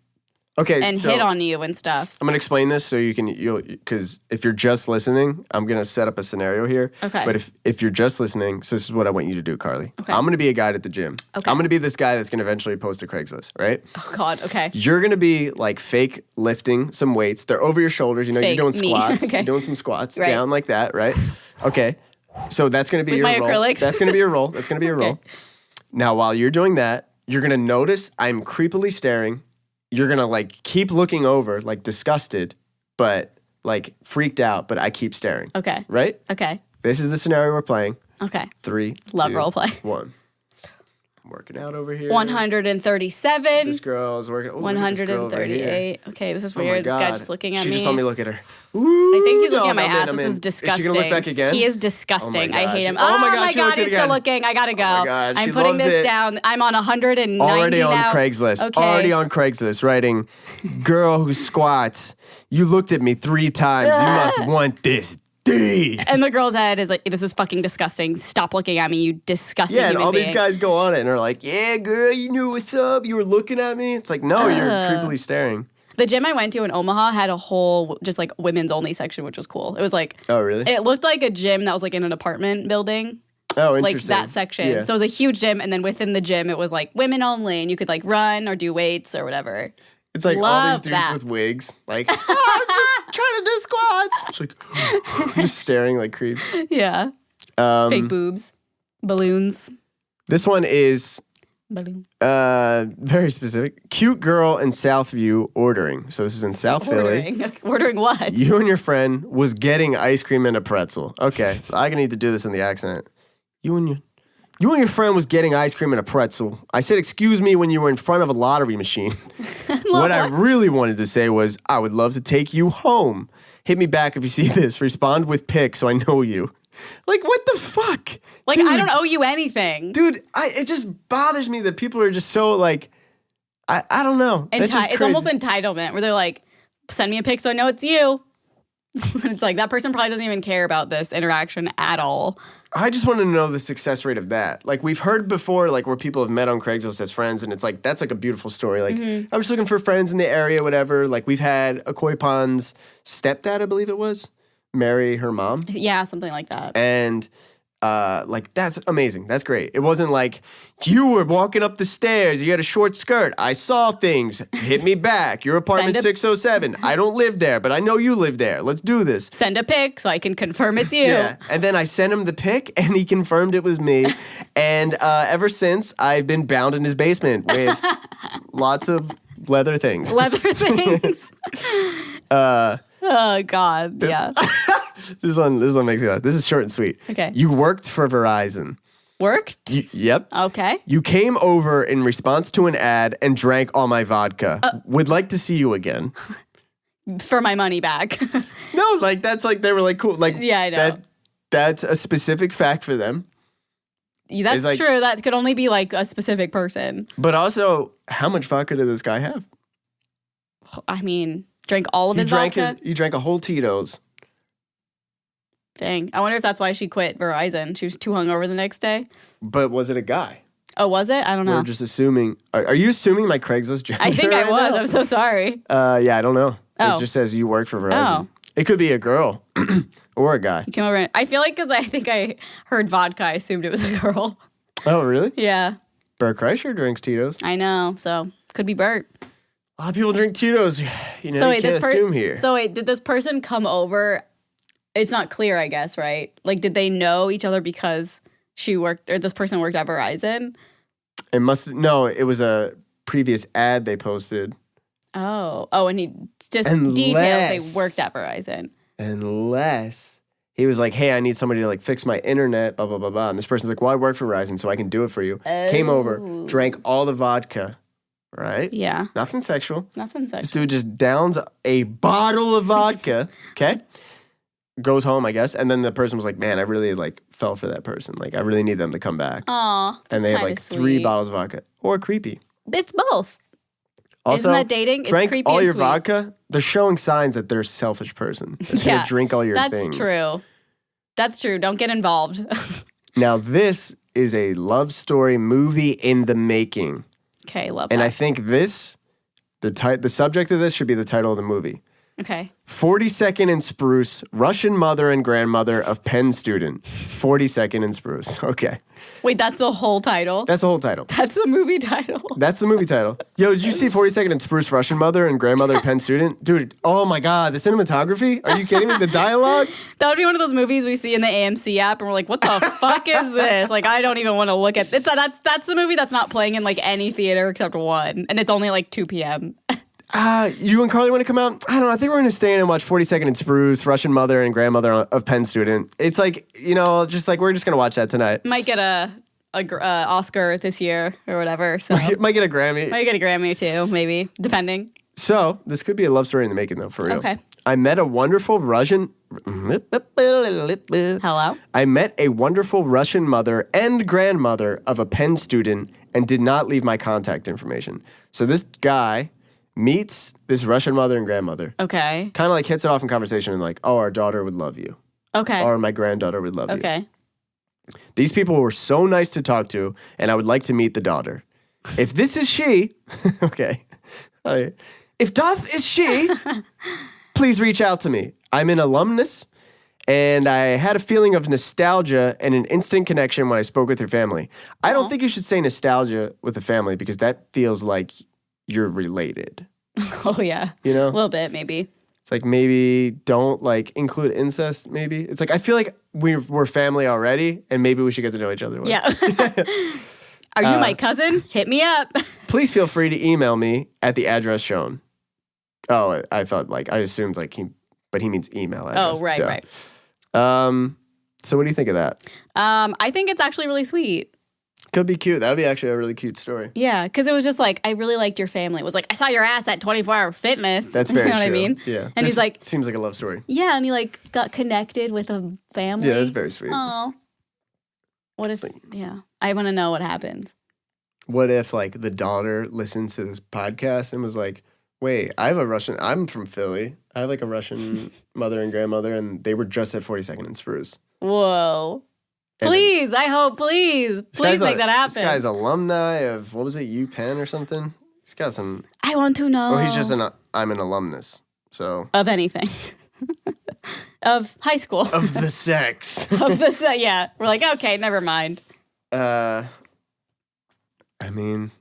Okay, so hit on you and stuff. I'm gonna explain this so because if you're just listening, I'm gonna set up a scenario here. Okay. But if you're just listening, so this is what I want you to do, Carly. Okay. I'm gonna be a guy at the gym. Okay. I'm gonna be this guy that's gonna eventually post to Craigslist, right? Oh God. Okay. You're gonna be like fake lifting some weights. They're over your shoulders. You know, Fake, you're doing me. squats. Okay. You're doing some squats Right. down like that, right? Okay. So that's gonna be With your my role. acrylics? That's gonna be your role. That's gonna be your role. Now, while you're doing that, you're gonna notice I'm creepily staring. You're gonna like keep looking over, like disgusted, but like freaked out. But I keep staring. Okay. Right? Okay. This is the scenario we're playing. Okay. 3, Love 2, role play. 1. I'm working out over here. 137. This girl is working. Oh, look at this girl over here. 138. Okay, this is Oh my weird. This guy God. just looking at She me. just saw me look at her. I think he's Ooh, looking at my no, ass. I'm This in. is disgusting. Is she gonna look back again? He is disgusting. Oh my I hate gosh. him. Oh my gosh, she looked he's at it still again. looking. I gotta go. Oh my God, I'm she putting loves this it. down. I'm on 190 Already on now. Craigslist. Okay. Already on Craigslist writing, girl who squats. You looked at me 3 times. You must want this D. And the girl's head is like, this is fucking disgusting. Stop looking at me, you disgusting Yeah, and human all being. these guys go on it and are like, yeah, girl, you knew what's up. You were looking at me. It's like, no, you're creepily staring. The gym I went to in Omaha had a whole just like women's only section, which was cool. It was like, Oh, really? it looked like a gym that was like in an apartment building. Oh, like interesting. that section. Yeah. So it was a huge gym, and then within the gym, it was like women only, and you could like run or do weights or whatever. It's like all Love these dudes that. with wigs, like, oh, I'm just trying to do squats. It's like, just staring like creeps. Yeah. Fake boobs, balloons, This one is balloon. very specific. Cute girl in Southview ordering. So this is in South Philly. Ordering what? You and your friend was getting ice cream and a pretzel. Okay, I need to do this in the accent. You and your friend was getting ice cream and a pretzel. I said, excuse me, when you were in front of a lottery machine. What I really wanted to say was, I would love to take you home. Hit me back if you see this. Respond with pic so I know you. Like, what the fuck? Like, Dude, I don't owe you anything. Dude, it just bothers me that people are just so like, I don't know. That's just It's crazy. almost entitlement where they're like, send me a pic so I know it's you. It's like that person probably doesn't even care about this interaction at all. I just want to know the success rate of that. Like, we've heard before, like, where people have met on Craigslist as friends, and it's like, that's like a beautiful story. Like, I was looking for friends in the area, whatever. Like, we've had Akoi Pon's stepdad, I believe it was, marry her mom. Yeah, something like that. And, like, that's amazing. That's great. It wasn't like, you were walking up the stairs, you had a short skirt. I saw things. Hit me back. Your apartment Send a- 607. I don't live there, but I know you live there. Let's do this. Send a pic so I can confirm it's you. Yeah. And then I sent him the pic, and he confirmed it was me. And ever since, I've been bound in his basement with lots of leather things. Leather things. Oh, God. Yeah. This one makes me laugh. This is short and sweet. Okay. You worked for Verizon. Worked? Yep. Okay. You came over in response to an ad and drank all my vodka. Would like to see you again. For my money back. No, like that's like they were like cool. Like Yeah, I know. That's a specific fact for them. That's like- true. That could only be like a specific person. But also, how much vodka did this guy have? I mean, drank all of He his drank vodka? he drank a whole Tito's. Dang. I wonder if that's why she quit Verizon. She was too hungover the next day. But was it a guy? Oh, was it? I don't know. We're just assuming. Are you assuming my Craigslist gender? I think I right was. now? I'm so sorry. Yeah, I don't know. Oh. It just says you work for Verizon. Oh. It could be a girl or a guy. You came over. I feel like because I think I heard vodka, I assumed it was a girl. Oh, really? Yeah, Bert Kreischer drinks Tito's. I know. So could be Bert. A lot of people drink Tito's. You know, you can't assume here. So wait, did this person come over? It's not clear, I guess, right? Like, did they know each other because she worked or this person worked at Verizon? It was a previous ad they posted. Oh, and he just Unless- details they worked at Verizon. Unless he was like, hey, I need somebody to like fix my internet, blah, blah, blah, blah. And this person's like, well, I work for Verizon, so I can do it for you. Came over, drank all the vodka, right? Yeah, Nothing sexual. nothing This sexual. dude just downs a bottle of vodka, okay? Goes home, I guess. And then the person was like, man, I really like fell for that person. Like, I really need them to come back. Aw, And they have kinda like 3 sweet. bottles of vodka. Or creepy. It's both. Also, Isn't that dating? It's drank creepy all and your sweet. vodka. They're showing signs that they're a selfish person. They're Yeah, gonna drink all your That's things. true. That's true. Don't get involved. Now, this is a love story movie in the making. Okay, love And that. I think the subject of this should be the title of the movie. Okay. 42nd and Spruce, Russian mother and grandmother of Penn student. 42nd and Spruce. Okay. Wait, that's the whole title? That's the whole title. That's the movie title. That's the movie title. Yo, did you see 42nd and Spruce, Russian mother and grandmother of Penn student? Dude, oh my God, the cinematography? Are you kidding me? The dialogue? That would be one of those movies we see in the AMC app and we're like, what the fuck is this? Like, I don't even want to look at it. That's the movie that's not playing in like any theater except one. And it's only like 2 p.m. You and Carly want to come out? I don't know. I think we're going to stay in and watch 42nd and Spruce, Russian mother and grandmother of Penn student. It's like, just like, we're just going to watch that tonight. Might get a Oscar this year or whatever. So Might get a Grammy. might get a Grammy too, maybe, depending. So, this could be a love story in the making, though, for real. Okay. I met a wonderful Russian. Hello? I met a wonderful Russian mother and grandmother of a Penn student and did not leave my contact information. So, this guy meets this Russian mother and grandmother, Okay. kind of like hits it off in conversation and like, oh, our daughter would love you. Okay. Or my granddaughter would love you. Okay. These people were so nice to talk to, and I would like to meet the daughter. If this is she, okay. If doth is she, please reach out to me. I'm an alumnus And I had a feeling of nostalgia and an instant connection when I spoke with your family. I don't think you should say nostalgia with the family because that feels like you're related. Oh, yeah. You know? A little bit, maybe. It's like maybe don't like include incest, maybe. It's like I feel like we're family already and maybe we should get to know each other. Yeah. Are you my cousin? Hit me up. Please feel free to email me at the address shown. Oh, I thought like, I assumed like but he means email address. Oh, right, Duh. right. So what do you think of that? I think it's actually really sweet. Could be cute. That would be actually a really cute story. Yeah, because it was just like, I really liked your family. It was like, I saw your ass at 24-Hour Fitness. That's very You know true. what I mean? Yeah. And he's like, seems like a love story. yeah, and he like got connected with a family. Yeah, that's very sweet. Oh. What if, yeah. I want to know what happens. What if like the daughter listens to this podcast and was like, wait, I'm from Philly. I have like a Russian mother and grandmother and they were just at 42nd and Spruce. Whoa. Please, I hope, please make that happen. This guy's alumni of, what was it, UPenn or something? He's got some. I want to know. Well, he's just I'm an alumnus, so. Of anything. Of high school. Of the sex. Of the sex, yeah. We're like, okay, never mind. I mean,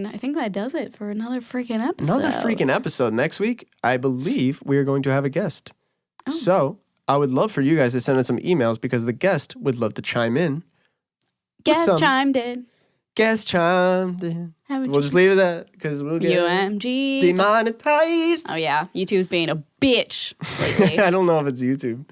I think that does it for another freaking episode. Another freaking episode. Next week, I believe we are going to have a guest. Oh. So I would love for you guys to send us some emails because the guest would love to chime in. Guest chimed in. Guest chimed in. Haven't We'll you- just leave it at that because we'll get UMG. demonetized. Oh, yeah. YouTube's being a bitch lately. I don't know if it's YouTube.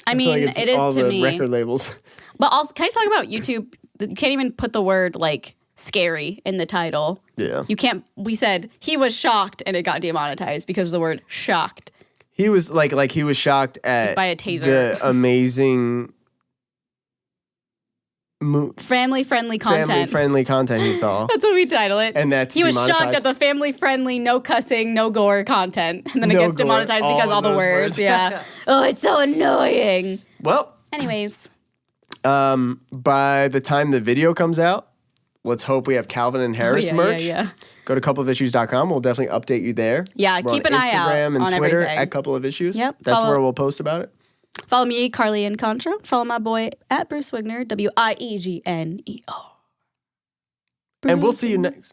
I feel like mean, it's it is all to the me. record labels. But also, can I talk about YouTube? You can't even put the word, like, scary in the title. Yeah. You can't. We said he was shocked and it got demonetized because of the word shocked. He was like he was shocked at By a taser. the amazing Family-friendly content. family-friendly content he saw. That's what we title it. And that's he was shocked demonetized. at the family-friendly, no cussing, no gore content, and then it No gets gore, demonetized all because of all the those words. words. Yeah. Oh, it's so annoying. Well, Anyways, by the time the video comes out, let's hope we have Calvin and Harris merch. Yeah. Go to coupleofissues.com. We'll definitely update you there. Yeah, We're keep on an eye out Instagram and on Twitter everything. at Couple of Issues. Yep, That's follow- where we'll post about it. Follow me, Carly and Contra. Follow my boy at Bruce Wigner, WIEGNER. And we'll see you next.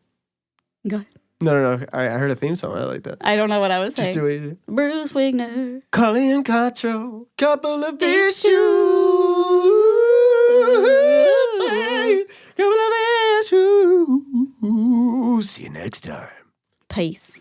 Go ahead. No. I heard a theme song. I like that. I don't know what I was saying. Just do what you do. Bruce Wigner. Carly and Contra, couple of issues. Couple of issues. See you next time. Peace.